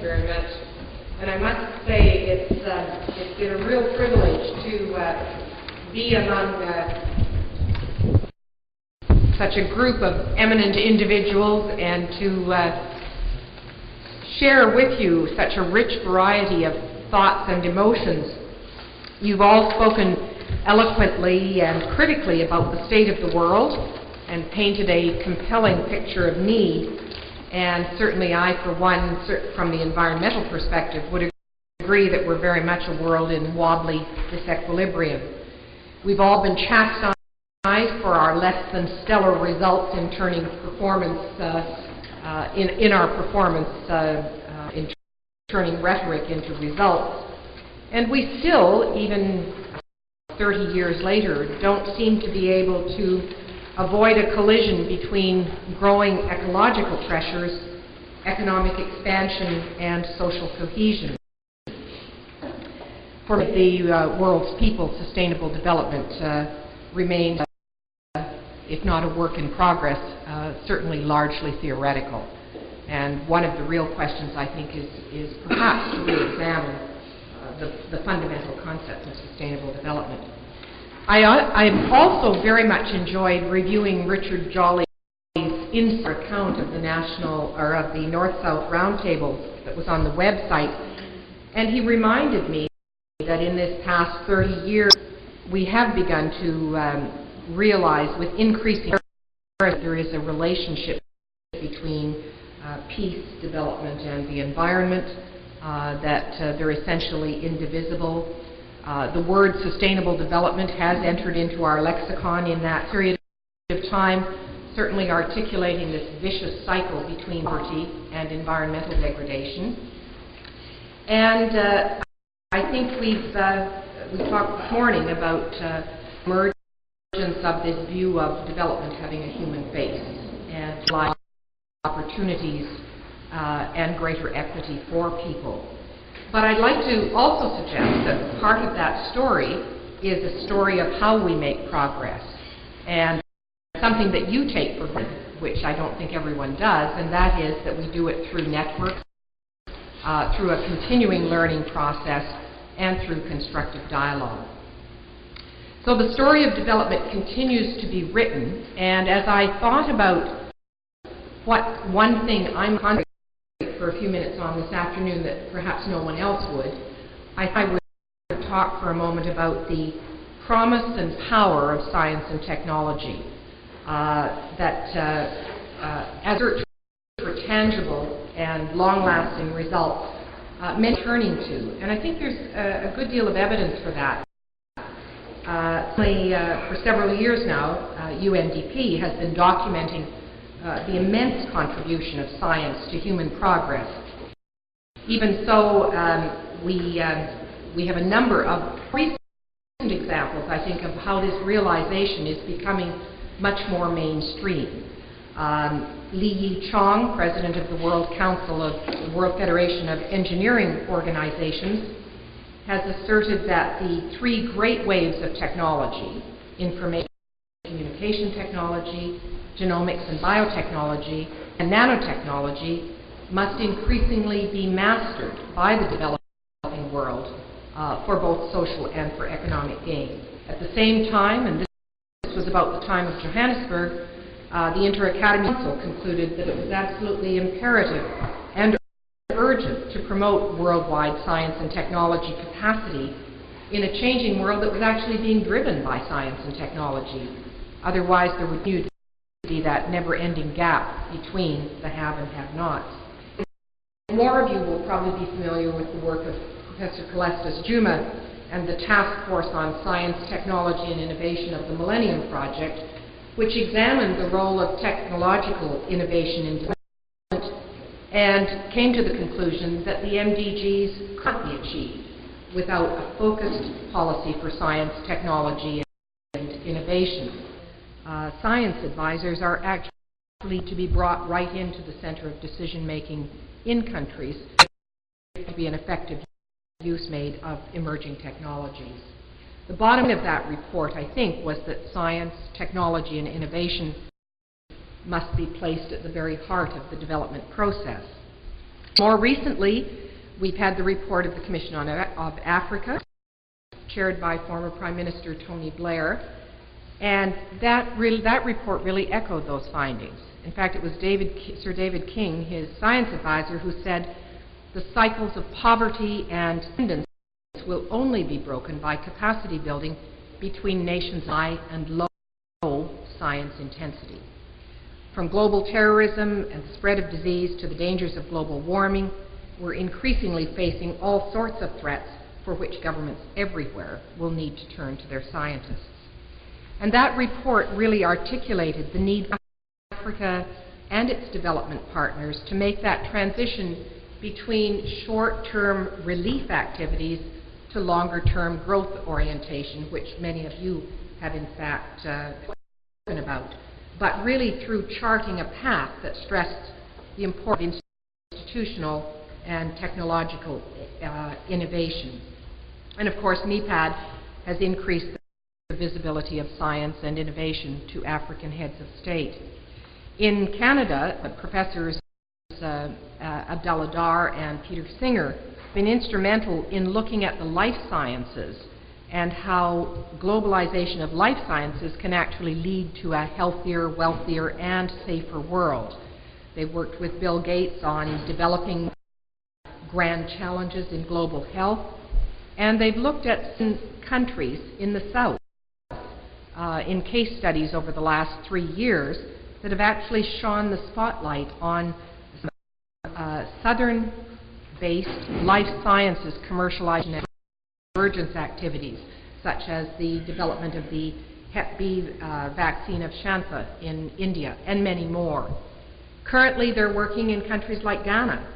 very much. And I must say it's been a real privilege to be among such a group of eminent individuals and to share with you such a rich variety of thoughts and emotions. You've all spoken eloquently and critically about the state of the world and painted a compelling picture of need. And certainly I, for one, from the environmental perspective, would agree that we're very much a world in wobbly disequilibrium. We've all been chastised for our less than stellar results in turning performance, in our performance, in turning rhetoric into results. And we still, even 30 years later, don't seem to be able to avoid a collision between growing ecological pressures, economic expansion, and social cohesion. For the world's people, sustainable development remains, if not a work in progress, certainly largely theoretical. And one of the real questions, I think, is perhaps to re-examine the fundamental concepts of sustainable development. I've also very much enjoyed reviewing Richard Jolly's in-store account of the the North-South Roundtable that was on the website, and he reminded me that in this past 30 years we have begun to realize with increasing there is a relationship between peace, development, and the environment, that they're essentially indivisible. The word sustainable development has entered into our lexicon in that period of time, certainly articulating this vicious cycle between poverty and environmental degradation. And I think we talked this morning about emergence of this view of development having a human face and opportunities and greater equity for people. But I'd like to also suggest that part of that story is a story of how we make progress, and something that you take for granted, which I don't think everyone does, and that is that we do it through networks, through a continuing learning process, and through constructive dialogue. So the story of development continues to be written, and as I thought about what one thing I'm concentrating for a few minutes on this afternoon that perhaps no one else would, I would talk for a moment about the promise and power of science and technology, as search for tangible and long-lasting results, many turning to. And I think there's a good deal of evidence for that. For several years now, UNDP has been documenting the immense contribution of science to human progress. Even so, we have a number of recent examples, I think, of how this realization is becoming much more mainstream. Li Yi Chong, president of the World Council of the World Federation of Engineering Organizations, has asserted that the three great waves of technology, information communication technology, genomics and biotechnology, and nanotechnology, must increasingly be mastered by the developing world for both social and for economic gain. At the same time, and this was about the time of Johannesburg, the Inter-Academy Council concluded that it was absolutely imperative and urgent to promote worldwide science and technology capacity in a changing world that was actually being driven by science and technology. Otherwise, there would be that never-ending gap between the have and have-nots. More of you will probably be familiar with the work of Professor Calestis Juma and the Task Force on Science, Technology and Innovation of the Millennium Project, which examined the role of technological innovation in development and came to the conclusion that the MDGs can't be achieved without a focused policy for science, technology, and innovation. Science advisors are actually to be brought right into the center of decision-making in countries to be an effective use made of emerging technologies. The bottom of that report, I think, was that science, technology, and innovation must be placed at the very heart of the development process. More recently, we've had the report of the Commission of Africa, chaired by former Prime Minister Tony Blair, and that report really echoed those findings. In fact, it was Sir David King, his science advisor, who said the cycles of poverty and dependence will only be broken by capacity building between nations' high and low science intensity. From global terrorism and the spread of disease to the dangers of global warming, we're increasingly facing all sorts of threats for which governments everywhere will need to turn to their scientists. And that report really articulated the need for Africa and its development partners to make that transition between short-term relief activities to longer-term growth orientation, which many of you have in fact spoken about, but really through charting a path that stressed the importance of institutional and technological innovation. And of course, NEPAD has increased the visibility of science and innovation to African heads of state. In Canada, Professors Abdallah Dar and Peter Singer have been instrumental in looking at the life sciences and how globalization of life sciences can actually lead to a healthier, wealthier, and safer world. They've worked with Bill Gates on developing grand challenges in global health, and they've looked at countries in the South in case studies over the last 3 years that have actually shone the spotlight on Southern-based life sciences commercialization and convergence activities, such as the development of the Hep B vaccine of Shanfa in India, and many more. Currently, they're working in countries like Ghana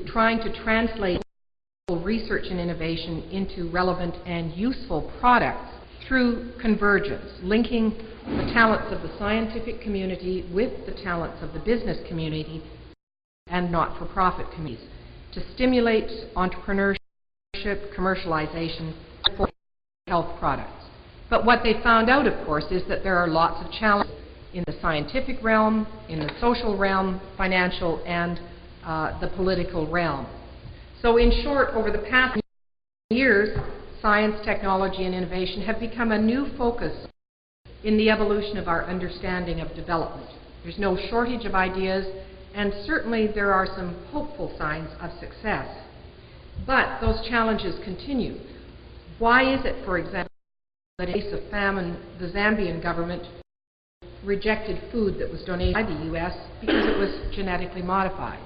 trying to translate research and innovation into relevant and useful products through convergence, linking the talents of the scientific community with the talents of the business community and not-for-profit communities to stimulate entrepreneurship, commercialization for health products. But what they found out, of course, is that there are lots of challenges in the scientific realm, in the social realm, financial, and the political realm. So in short, over the past years, science, technology, and innovation have become a new focus in the evolution of our understanding of development. There's no shortage of ideas, and certainly there are some hopeful signs of success. But those challenges continue. Why is it, for example, that in the case of famine, the Zambian government rejected food that was donated by the U.S. because it was genetically modified?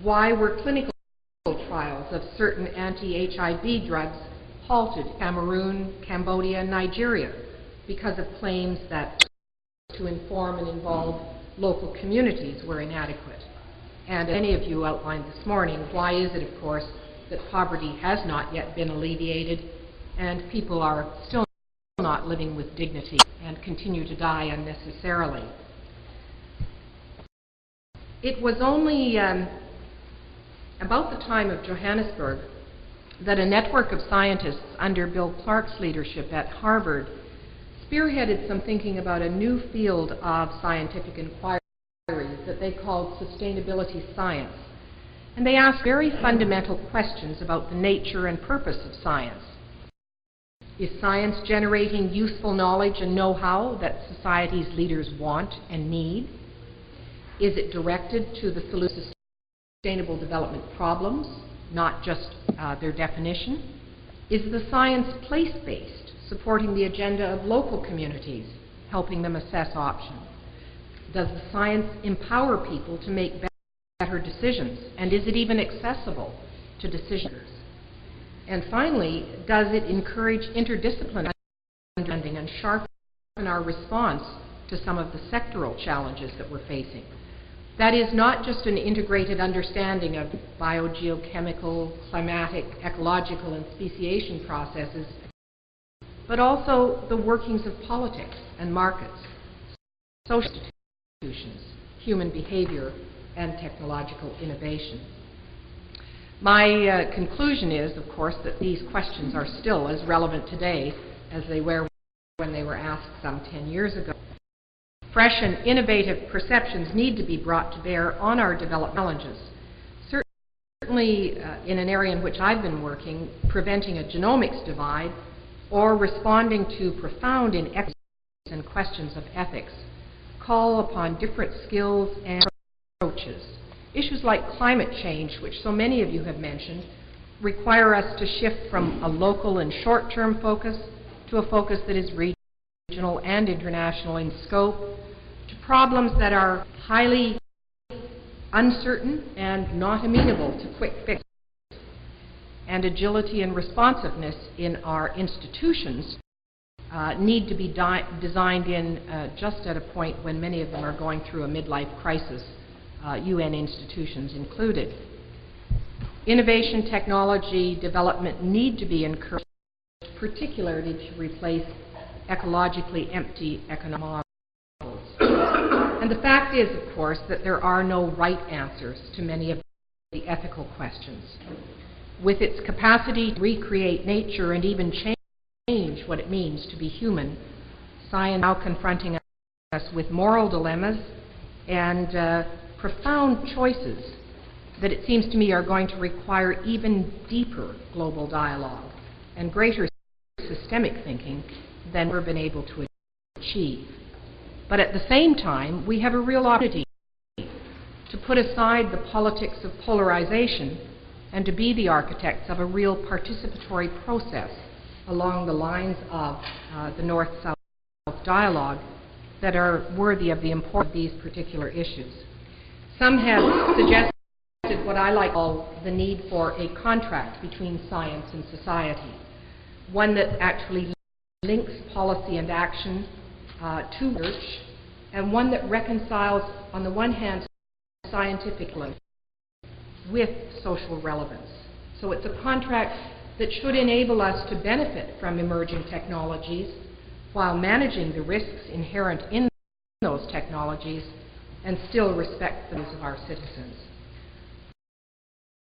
Why were clinical trials of certain anti-HIV drugs halted in Cameroon, Cambodia, and Nigeria because of claims that to inform and involve local communities were inadequate? And as many of you outlined this morning, why is it, of course, that poverty has not yet been alleviated and people are still not living with dignity and continue to die unnecessarily? It was only about the time of Johannesburg that a network of scientists under Bill Clark's leadership at Harvard spearheaded some thinking about a new field of scientific inquiry that they called sustainability science. And they asked very fundamental questions about the nature and purpose of science. Is science generating useful knowledge and know-how that society's leaders want and need? Is it directed to the solution of sustainable development problems, not just their definition? Is the science place-based, supporting the agenda of local communities, helping them assess options? Does the science empower people to make better decisions? And is it even accessible to decisioners? And finally, does it encourage interdisciplinary understanding and sharpen our response to some of the sectoral challenges that we're facing? That is not just an integrated understanding of biogeochemical, climatic, ecological, and speciation processes, but also the workings of politics and markets, social institutions, human behavior, and technological innovation. My conclusion is, of course, that these questions are still as relevant today as they were when they were asked some 10 years ago. Fresh and innovative perceptions need to be brought to bear on our development challenges. certainly in an area in which I've been working, preventing a genomics divide or responding to profound inequities and questions of ethics call upon different skills and approaches. Issues like climate change, which so many of you have mentioned, require us to shift from a local and short-term focus to a focus that is regional and international in scope, to problems that are highly uncertain and not amenable to quick fixes. And agility and responsiveness in our institutions need to be designed in just at a point when many of them are going through a midlife crisis, UN institutions included. Innovation, technology development need to be encouraged, particularly to replace ecologically empty economic models. And the fact is, of course, that there are no right answers to many of the ethical questions. With its capacity to recreate nature and even change what it means to be human, science is now confronting us with moral dilemmas and profound choices that it seems to me are going to require even deeper global dialogue and greater systemic thinking than we've been able to achieve. But at the same time, we have a real opportunity to put aside the politics of polarization and to be the architects of a real participatory process along the lines of the North-South dialogue that are worthy of the importance of these particular issues. Some have suggested what I like to call the need for a contract between science and society, one that actually links policy and action to research, and one that reconciles, on the one hand, scientifically with social relevance. So it's a contract that should enable us to benefit from emerging technologies while managing the risks inherent in those technologies and still respect the views of our citizens.